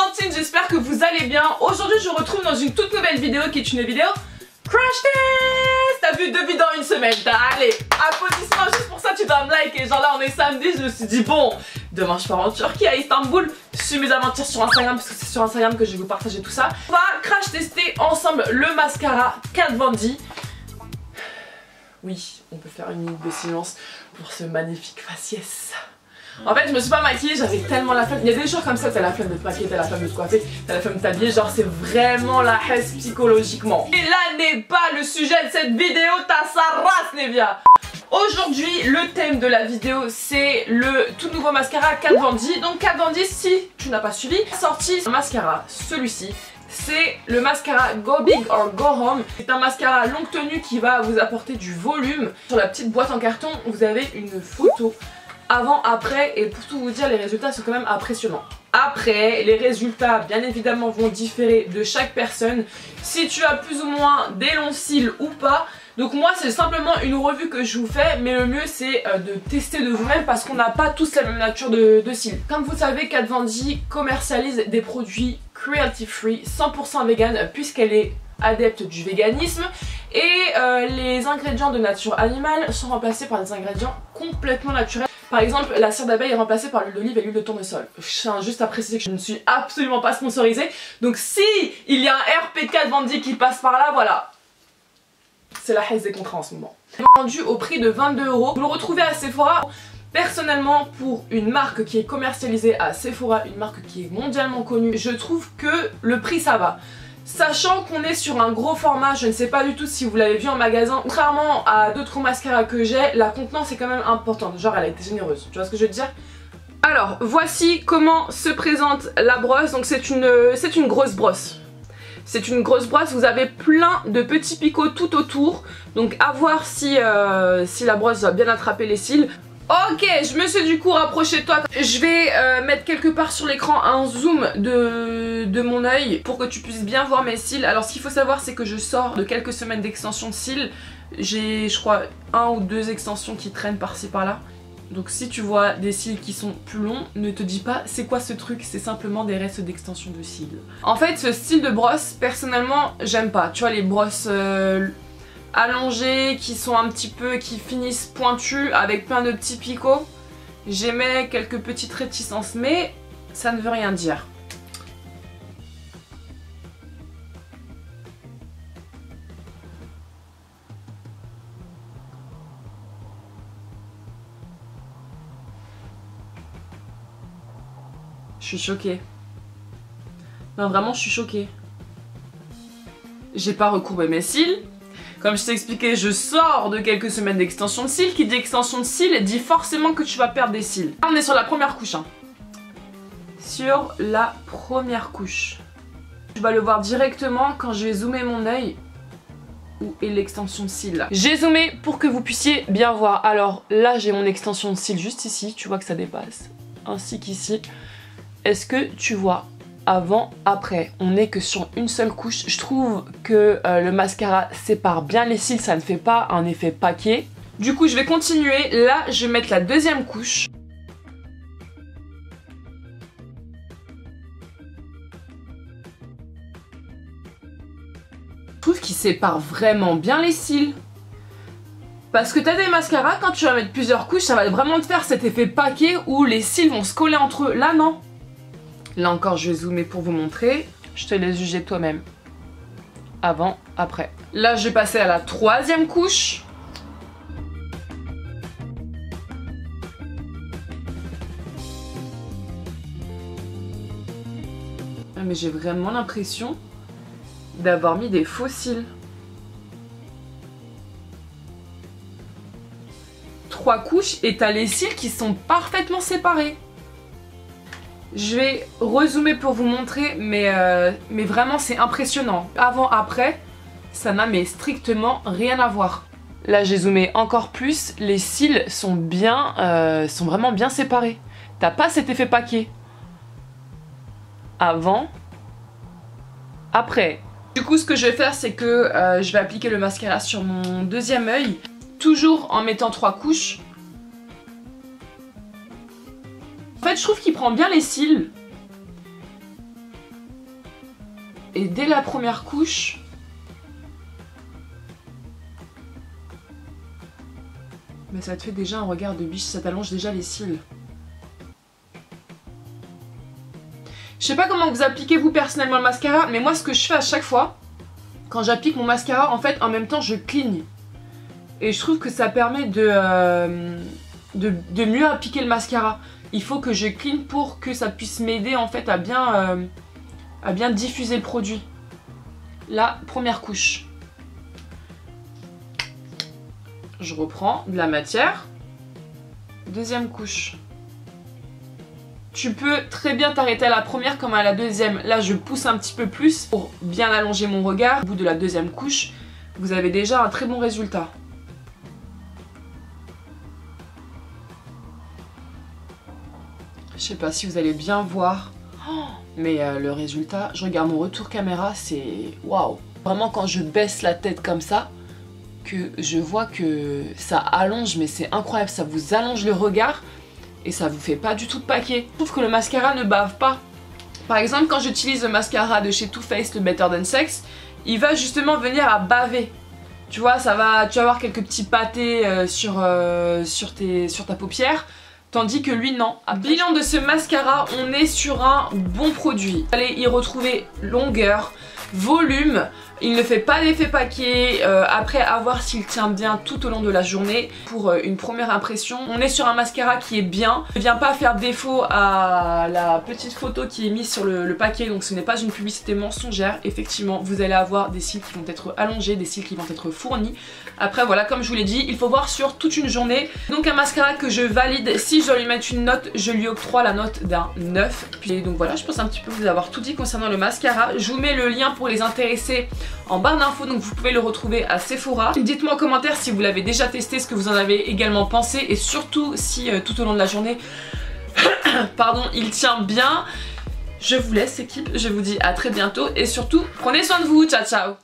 Valentine, j'espère que vous allez bien. Aujourd'hui je vous retrouve dans une toute nouvelle vidéo qui est une vidéo Crash Test. T'as vu 2 vidéos en une semaine, allez, applaudissements juste pour ça, tu dois me liker. Genre là on est samedi, je me suis dit bon, demain je pars en Turquie à Istanbul. Je suis mes aventures sur Instagram parce que c'est sur Instagram que je vais vous partager tout ça. On va crash tester ensemble le mascara Kat Von D. Oui, on peut faire une minute de silence pour ce magnifique faciès. En fait je me suis pas maquillée, j'avais tellement la flemme. Il y a des jours comme ça, t'as la flemme de te maquiller, t'as la flemme de te coiffer, t'as la flemme de t'habiller, genre c'est vraiment la haisse psychologiquement. Et là n'est pas le sujet de cette vidéo, t'as sa race Nevia. Aujourd'hui le thème de la vidéo c'est le tout nouveau mascara Kat Von D. Donc Kat Von D, si tu n'as pas suivi, sorti un mascara, celui-ci. C'est le mascara Go Big or Go Home. C'est un mascara longue tenue qui va vous apporter du volume. Sur la petite boîte en carton vous avez une photo avant, après, et pour tout vous dire les résultats sont quand même impressionnants. Après, les résultats bien évidemment vont différer de chaque personne, si tu as plus ou moins des longs cils ou pas. Donc moi c'est simplement une revue que je vous fais, mais le mieux c'est de tester de vous-même parce qu'on n'a pas tous la même nature de cils. Comme vous savez, Kat Von D commercialise des produits cruelty free, 100% vegan, puisqu'elle est adepte du véganisme, et les ingrédients de nature animale sont remplacés par des ingrédients complètement naturels. Par exemple, la cire d'abeille est remplacée par l'huile d'olive et l'huile de tournesol. Je tiens juste à préciser que je ne suis absolument pas sponsorisée. Donc si il y a un RP Kat Von D qui passe par là, voilà. C'est la haisse des contrats en ce moment. Vendu au prix de 22 €. Vous le retrouvez à Sephora. Personnellement, pour une marque qui est commercialisée à Sephora, une marque qui est mondialement connue, je trouve que le prix ça va. Sachant qu'on est sur un gros format, je ne sais pas du tout si vous l'avez vu en magasin, contrairement à d'autres mascaras que j'ai, la contenance est quand même importante, genre elle a été généreuse, tu vois ce que je veux dire? Alors voici comment se présente la brosse, donc c'est une grosse brosse. C'est une grosse brosse, vous avez plein de petits picots tout autour, donc à voir si la brosse va bien attraper les cils. Ok, je me suis du coup rapprochée de toi. Je vais mettre quelque part sur l'écran un zoom de mon œil pour que tu puisses bien voir mes cils. Alors ce qu'il faut savoir c'est que je sors de quelques semaines d'extension de cils. J'ai je crois 1 ou 2 extensions qui traînent par-ci par-là. Donc si tu vois des cils qui sont plus longs, ne te dis pas c'est quoi ce truc, c'est simplement des restes d'extension de cils. En fait ce style de brosse, personnellement j'aime pas. Tu vois les brosses allongées qui sont un petit peu, qui finissent pointues avec plein de petits picots. J'aimais quelques petites réticences mais ça ne veut rien dire. Je suis choquée. Non vraiment je suis choquée. J'ai pas recourbé mes cils. Comme je t'ai expliqué, je sors de quelques semaines d'extension de cils. Qui dit extension de cils dit forcément que tu vas perdre des cils. Là, on est sur la première couche. Hein. Sur la première couche. Tu vas le voir directement quand je vais zoomer mon œil. Où est l'extension de cils là? J'ai zoomé pour que vous puissiez bien voir. Alors là, j'ai mon extension de cils juste ici. Tu vois que ça dépasse. Ainsi qu'ici. Est-ce que tu vois? Avant, après, on n'est que sur une seule couche. Je trouve que le mascara sépare bien les cils, ça ne fait pas un effet paquet. Du coup je vais continuer, là je vais mettre la deuxième couche. Je trouve qu'il sépare vraiment bien les cils. Parce que t'as des mascaras, quand tu vas mettre plusieurs couches, ça va vraiment te faire cet effet paquet où les cils vont se coller entre eux. Là non. Là encore je vais zoomer pour vous montrer. Je te laisse juger toi-même. Avant, après. Là je vais passer à la troisième couche. Ah, mais j'ai vraiment l'impression d'avoir mis des faux cils. 3 couches et t'as les cils qui sont parfaitement séparés. Je vais rezoomer pour vous montrer, mais vraiment c'est impressionnant. Avant, après, ça n'a mais strictement rien à voir. Là j'ai zoomé encore plus, les cils sont vraiment bien séparés. T'as pas cet effet paquet. Avant, après. Du coup ce que je vais faire c'est que je vais appliquer le mascara sur mon deuxième œil. Toujours en mettant 3 couches. En fait je trouve qu'il prend bien les cils. Et dès la première couche, mais ça te fait déjà un regard de biche, ça t'allonge déjà les cils. Je sais pas comment vous appliquez vous personnellement le mascara, mais moi ce que je fais à chaque fois, quand j'applique mon mascara, en fait en même temps je cligne. Et je trouve que ça permet de mieux appliquer le mascara. Il faut que je cligne pour que ça puisse m'aider en fait à bien diffuser le produit. Là, première couche. Je reprends de la matière. Deuxième couche. Tu peux très bien t'arrêter à la première comme à la deuxième. Là, je pousse un petit peu plus pour bien allonger mon regard. Au bout de la deuxième couche, vous avez déjà un très bon résultat. Je sais pas si vous allez bien voir, mais le résultat, je regarde mon retour caméra, c'est waouh. Vraiment quand je baisse la tête comme ça, que je vois que ça allonge, mais c'est incroyable, ça vous allonge le regard et ça vous fait pas du tout de paquet. Je trouve que le mascara ne bave pas. Par exemple, quand j'utilise le mascara de chez Too Faced, le Better Than Sex, il va justement venir à baver. Tu vois, tu vas avoir quelques petits pâtés sur ta paupière. Tandis que lui non. Bilan de ce mascara, on est sur un bon produit. Vous allez y retrouver longueur, volume, il ne fait pas d'effet paquet, après à voir s'il tient bien tout au long de la journée. Pour une première impression, on est sur un mascara qui est bien, ne vient pas faire défaut à la petite photo qui est mise sur le paquet, donc ce n'est pas une publicité mensongère. Effectivement, vous allez avoir des cils qui vont être allongés, des cils qui vont être fournis. Après voilà, comme je vous l'ai dit, il faut voir sur toute une journée. Donc un mascara que je valide, si je dois lui mettre une note, je lui octroie la note d'un 9. Puis donc voilà, je pense un petit peu vous avoir tout dit concernant le mascara. Je vous mets le lien pour les intéressés en barre d'infos, donc vous pouvez le retrouver à Sephora. Dites-moi en commentaire si vous l'avez déjà testé, ce que vous en avez également pensé, et surtout si tout au long de la journée pardon, il tient bien. Je vous laisse équipe, je vous dis à très bientôt et surtout prenez soin de vous, ciao ciao.